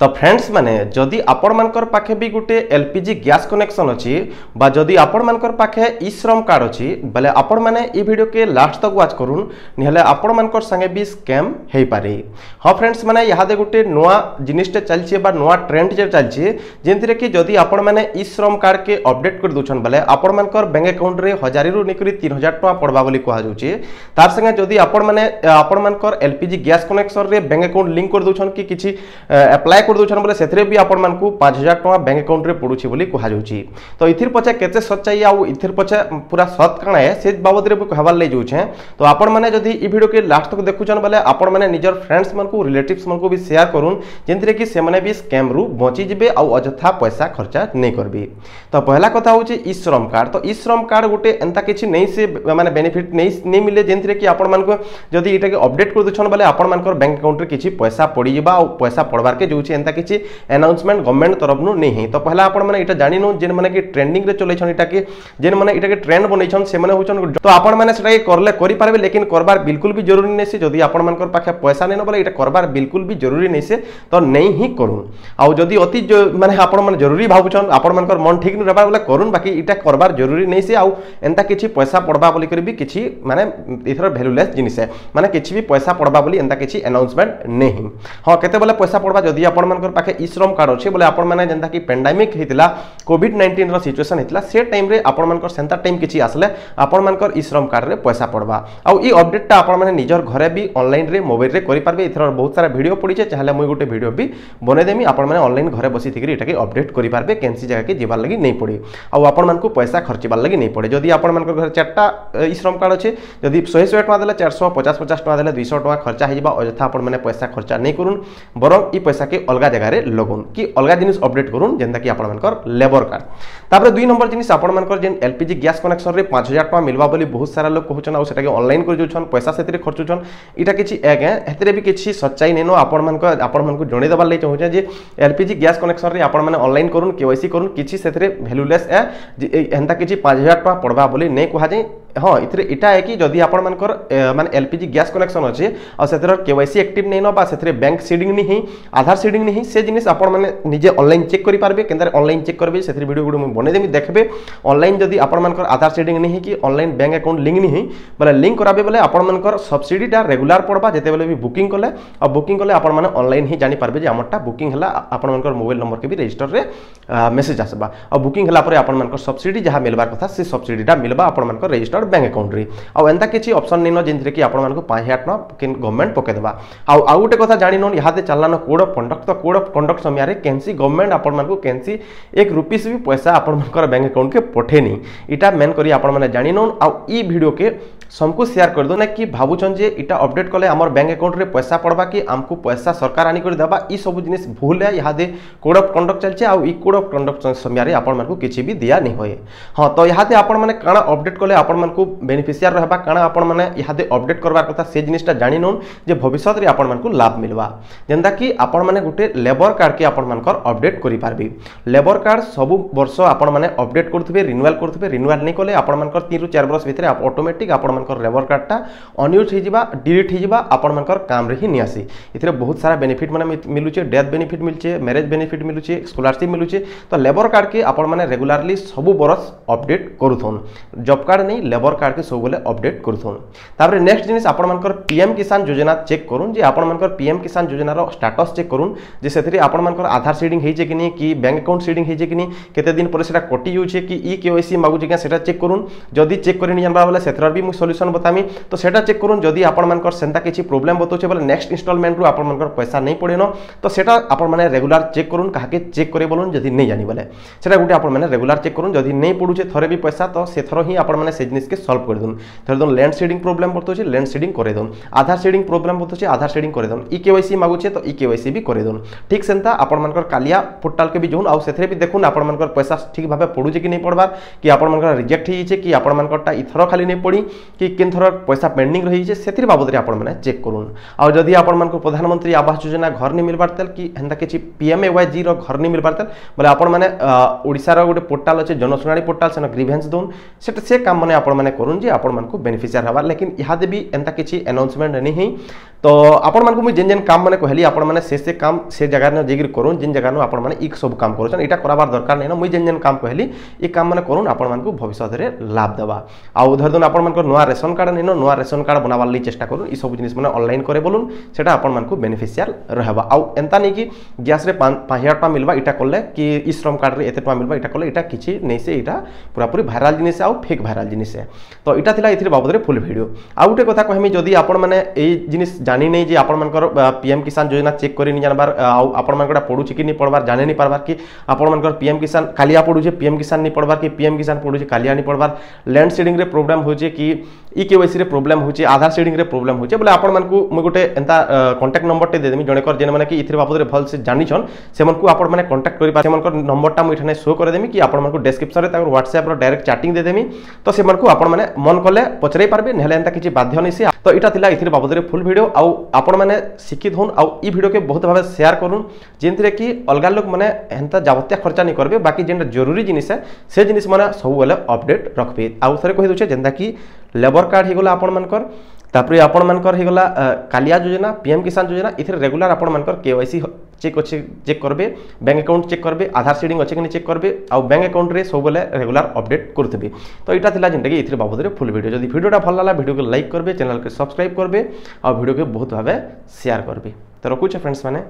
तो फ्रेंड्स माने जदि आपण मानकर पाखे भी गोटे एलपीजी गैस कनेक्शन अच्छी बा जदि आपण मानकर पाखे ई श्रम कार्ड अच्छी बोले आपण माने ई वीडियो के लास्ट तक वाच करूँ निहले आपण मानकर संगे भी स्कैम हो पारे। हाँ फ्रेंड्स माने यहाँ गोटे नुआ जिनिसटे चलछे बा नुआ ट्रेंड जे चलछे जेंतिरे कि जदि आपण माने ई श्रम कार्ड के अपडेट कर दोछन बोले आपण मानकर बैंक अकाउंट रे 1000 रु निकरी 3000 टका पड़बा बोली कहा जाउछे। तार संगे जदि आपण माने आपण मानकर एलपीजी गैस कनेक्शन रे बैंक अकाउंट लिंक कर दोछन कि किछि अप्लाई कर दोछन बोले सेथरे भी आपण मानकू 5000 टका बैंक अकाउंट रे पडुछि बोली कहा जाउछि। तो इथिर पछे केते सच्चाई आ इथिर पछे पूरा सत काना है से बाबद रे कहबार ले जाउछे। तो आपण माने जदि ई वीडियो के लास्ट तक देखुछन बोले आपण माने निजर फ्रेंड्स मानकू रिलेटिव्स मानकू भी शेयर करूँ जेंतिरे कि से माने भी स्कैम रु बची जिबे आ अजथा पैसा खर्चा नहीं करबी। तो पहला कथा होछि ई श्रम कार्ड। तो ई श्रम कार्ड गोटे एंता किछि नहीं से माने बेनिफिट नहीं मिले जेंतिरे कि आपण मानकू जदि इटा के अपडेट कर दोछन बोले आपण मानकर बैंक अकाउंट रे किछि पैसा पड़ी जिबा आ पैसा पड़बार के जोछि एंता किछि अनाउंसमेंट गवर्नमेंट तरफ नु नहीं है। तो पहला आपण माने इटा जानि नो जेन माने कि ट्रेंडिंग रे चलै छन इटा के जेन माने इटा के ट्रेंड बनै छन से माने होछन। तो आपण माने सेटा के करले करि पारबे लेकिन करबार बिल्कुल भी जरूरी नहीं से जदि आपण मानकर पाखे पैसा नै न बोले इटा करबार बिल्कुल भी जरूरी नहीं से तो नहीं ही करूँ। आ जदि अति माने आपण माने जरूरी भाबुछन आपण मानकर मन ठीक न रहबा बोले करूँ बाकी इटा करबार जरूरी नहीं से आ एंता किछि पैसा पड़बा बोली कर भी किछि माने इथर वैल्यूलेस जिनिस है माने किछि भी पैसा पड़बा बोली एंता किछि अनाउंसमेंट नहीं। हाँ केते बोले पैसा पड़बा जदि आपण मानकर पाखे ई श्रम कार्ड अछि बोले आपण माने जेंता कि पेंडेमिक हेतिला कोविड-19 रो सिचुएशन हेतिला से टाइम रे आपण मानकर सेंता टाइम किछि आसले आपण मानकर ई श्रम कार्ड रे पैसा पड़बा आ ई अपडेट ता आपण माने निजर घरे भी ऑनलाइन रे मोबाइल रे करि पारबे। इथर बहुत सारा वीडियो पड़ी छे चाहे मुई गोटे वीडियो भी बने देमी आपण माने ऑनलाइन घरे बसी थिकरी इटा के अपडेट करि पारबे केनसी जगह के जेबार लागि नहीं पड़ी आ आपण मानकू पैसा खर्चबार लागि नहीं पड़े। जदि आपण मानकर घर चारटा ई श्रम कार्ड अछि जदि 100 टका देले 450 टका देले 200 टका खर्चा हे जिबा अजथा आपण माने पैसा खर्चा नहीं करूँ बरं ई पैसा के अलगा जगह रे लगुन कि अलगा जिनिस अपडेट करूँ जेंता कि आपण मानकर लेबर कार्ड। तापर दुई नंबर जिनिस आपण मानकर जेन एलपीजी गैस कनेक्शन रे 5000 टका मिलबा बोली बहुत सारा लोग कहउछन आ सेटा के ऑनलाइन कर जोछन पैसा सेतरे खर्चुछन इटा किछि एक है हेतरे भी किछि सच्चाई नेनो आपण मानकू जणे दबार ले चाहूछे जे एलपीजी गैस कनेक्शन रे आपण माने ऑनलाइन करूँ केवाईसी करूँ किछि सेतरे वैल्यूलेस है एंता किछि 5000 टका पड़बा बोली नहीं कहा जाय। हाँ इथरे इटा है कि जदि आपण मानकर माने एलपीजी गैस कनेक्शन अछि आ सेथर केवाईसी एक्टिव नहीं न बा सेथरे बैंक सीडिंग नहीं आधार सीडिंग नहीं से जिनिस आपण माने निजे ऑनलाइन चेक करि पारबे केंदर ऑनलाइन चेक करबे सेथरे वीडियो गुडो मैं बने देमी देखबे ऑनलाइन जदि आपण मानकर आधार सीडिंग नहीं कि ऑनलाइन बैंक अकाउंट लिंक नहीं बोले लिंक कराबे बोले आपण मानकर सब्सिडी टा रेगुलर पड़बा जेते बेले भी बुकिंग कले आ बुकिंग कले आपण माने ऑनलाइन ही जानि पारबे जे हमरटा बुकिंग हला आपण मानकर मोबाइल नंबर के भी रजिस्टर रे मेसेज आसबा आ बुकिंग हला परे आपण मानकर सब्सिडी जहा मिलबार कथा से सब्सिडी टा मिलबा आपण मानकर रजिस्टर्ड बैंक अकाउंट रे आ एंता किछि ऑप्शन नहीं न जेंथिरे कि आपण मानकर 5000 टका किन गवर्नमेंट पके देबा आ गोटे कथा जानि न यहादे चलना कोड ऑफ कंडक्ट। तो कोड ऑफ कंडक्ट समय रे केनसी गवर्नमेंट आपण मानकर केनसी 1 रुपीस भी पैसा आपण मानकर बैंक अकाउंट के पठेनी इटा मेन करी आपण माने जानि न आ ई वीडियो के सबको शेयर कर दो ना कि भावुचन जे इटा अपडेट कले हमर बैंक अकाउंट रे पैसा पड़बा कि हमको पैसा सरकार आनी कर देबा ई सब जिनिस भूल है यहादे कोड ऑफ कंडक्ट चलचे आ ई कोड ऑफ कंडक्ट समय रे आपण मानकू किछि भी दिया नहीं होय। हां तो यहादे आपण माने काना अपडेट कले आपण मानकू बेनिफिशियर रहबा काना आपण माने यहादे अपडेट करबार कथा से जिनिसटा जानि नोन जे भविष्य रे आपण मानकू लाभ मिलबा जेंदा कि आपण माने गुटे लेबर कार्ड के आपण मानकर अपडेट करि पारबी। लेबर कार्ड सब वर्ष आपण माने अपडेट करथबे रिन्यूअल नहीं कले आपण मानकर 3 रु 4 वर्ष भितरे ऑटोमेटिक आपण मानकर लेबर कार्डटा अनयूज हो जिबा डिलीट हो जिबा आपण मानकर काम रे ही नि आसी। इथरे बहुत सारा बेनिफिट माने मिलुचे डेथ बेनिफिट मिलचे मैरिज बेनिफिट मिलुचे स्कॉलरशिप मिलुचे। तो लेबर कार्ड के आपण माने रेगुलरली सब बरस अपडेट करूथन जॉब कार्ड नहीं लेबर कार्ड के सब बोले अपडेट करूथन। तापर नेक्स्ट जिनिस आपण मानकर पीएम किसान योजना चेक करूँ जे आपण मानकर पीएम किसान योजना रो स्टेटस चेक करूँ जे सेथरे आपण मानकर आधार सीडिंग हेजे कि नहीं कि बैंक अकाउंट सीडिंग हेजे कि नहीं केते दिन पर सेटा कटि जाउछे कि ई केवाईसी मागु जे सेटा चेक करूँ जदि चेक करि नि जानबा बोले सेथर भी मु सॉल्यूशन बतामी। तो सेटा चेक करूँ जदि आपण मानकर सेंता किछि प्रॉब्लम बतोचे बोले नेक्स्ट इंस्टॉलमेंट रु आपण मानकर पैसा नहीं पड़े न तो सेटा आपण माने रेगुलर चेक करूँ काहे चेक करे बोलून जदि नहीं जानि बोले सेटा गुटे आपण माने रेगुलर चेक करूँ जदि नहीं पड़ुचे थरे भी पैसा तो से थरो ही आपण माने से जिनिस के सॉल्व कर दोन थरे दोन लैंड सीडिंग प्रॉब्लम बतोचे लैंड सीडिंग करे दोन आधार सीडिंग प्रॉब्लम बतोचे आधार सीडिंग करे दोन ई केवाईसी मागुचे तो ई केवाईसी भी करे दोन ठीक सेंता आपण मानकर कालिया पोर्टल के भी जोन आ सेथरे भी देखुन आपण मानकर पैसा ठीक भाबे पड़ुचे कि नहीं पड़बार कि आपण मानकर रिजेक्ट हिचे कि आपण मानकरटा इथरो खाली नहीं पड़ी कि किन थरो पैसा पेंडिंग रही है से बाबद आपण मैंने चेक करूँ आ जदि आपण मन को प्रधानमंत्री आवास योजना घर नहीं मिलबार तेल कि हेंता किछि पीएमएवाईजी रो घर नहीं मिलबार तेल बोले आपण मैंने ओडिसा रो गोटे पोर्टल अच्छे जनशुणाणी पोर्टल से ग्रीवेंस दोन से काम मैंने आपण मैंने करूँ जे आपण मन को बेनिफिशियर हबार लेकिन इहादे भी एंता किछि अनाउंसमेंट नहीं तो आपण मानकु मुझे जेन जेन काम मैंने कहली आपण मैंने से काम से जगह न जेगिर करूँ जिन जगह आपण मैंने एक सब काम करूँ यहाँ करार दरकार नहीं ना मुझे जेन जेन काम कहली ये काम मैंने करूँ आपण मानकु भविष्य में लाभ देवा आउ धर दिन आपण मानकर नुआ रेशन कार्ड नहीं नुआ रेशन कार्ड बनावार लिए चेष्टा करूँ ये सब जिनिस मैंने ऑनलाइन करे बोलून सेटा आपण मानकु बेनिफिशियल रहबा आउ एंता नहीं कि गैस रे 5000 टका मिलवा इटा करले कि ई श्रम कार्ड रे एते टका मिलवा इटा करले इटा किछि नहीं से इटा पूरा पूरी भाइराल जिनिस आउ फेक भाइराल जिनिस तो इटा थिला इथिर बाबद रे फुल वीडियो आउ गोटे कथा कहमी जदि आपण माने ए जिनिस जानि नै जे आपण मानकर पीएम किसान योजना चेक करि नि जानबार आउ आपण मानकटा पढुछि कि नि पढबार जाने नि पारबार कि आपण मानकर पीएम किसान कालिया पढुछि पीएम किसान नि पढबार कि पीएम किसान पढुछि कालिया नि पढबार लैंड सीडिंग रे प्रॉब्लम होचे कि ई केवाईसी रे प्रॉब्लम होचे आधार सीडिंग रे प्रॉब्लम होचे बोले आपण मानकु म गोटे एंता कांटेक्ट नंबर टे दे देमी जणे कर जेने माने कि इथिर बाबद रे भल से जानि छन से मनकु आपण माने कांटेक्ट करि पा से मनकर नंबर टा म इठने शो कर देमी कि आपण मानकु डिस्क्रिप्शन रे ताकर व्हाट्सएप रो डायरेक्ट चैटिंग दे देमी तो से मनकु आपण माने मन कले पचरै पारबे नहले एंता किछि बाध्य नै से तो इटा थिला इथिर बाबद रे फुल वीडियो आउ आपण माने शिक्षित होन आउ ई वीडियो के बहुत भाबे शेयर करूं जेंतरे कि अलगा लोग माने एंता जावत्या खर्चा नै करबे बाकी जेंटा जरूरी जिनिस है से जिनिस माने सब बेले अपडेट रखबे आउ थरे कहि दोछे जेंता कि लेबर कार्ड हे गेला आपण मानकर तापरे आपण मानकर हे गेला कालिया योजना पीएम किसान योजना इथिर रेगुलर आपण मानकर केवाईसी चेक करबे बैंक अकाउंट चेक करबे आधार सीडिंग अच्छे कि चेक करबे आउ बैंक अकाउंट रे सब बेले रेगुलर अपडेट करथबे तो इटा थिला जेंटा कि इथिर बाबद रे फुल वीडियो जदि वीडियोटा भल लागला वीडियो को लाइक करबे चैनल के सब्सक्राइब करबे आ वीडियो के बहुत भाबे शेयर करबे तो रखुछे फ्रेंड्स माने।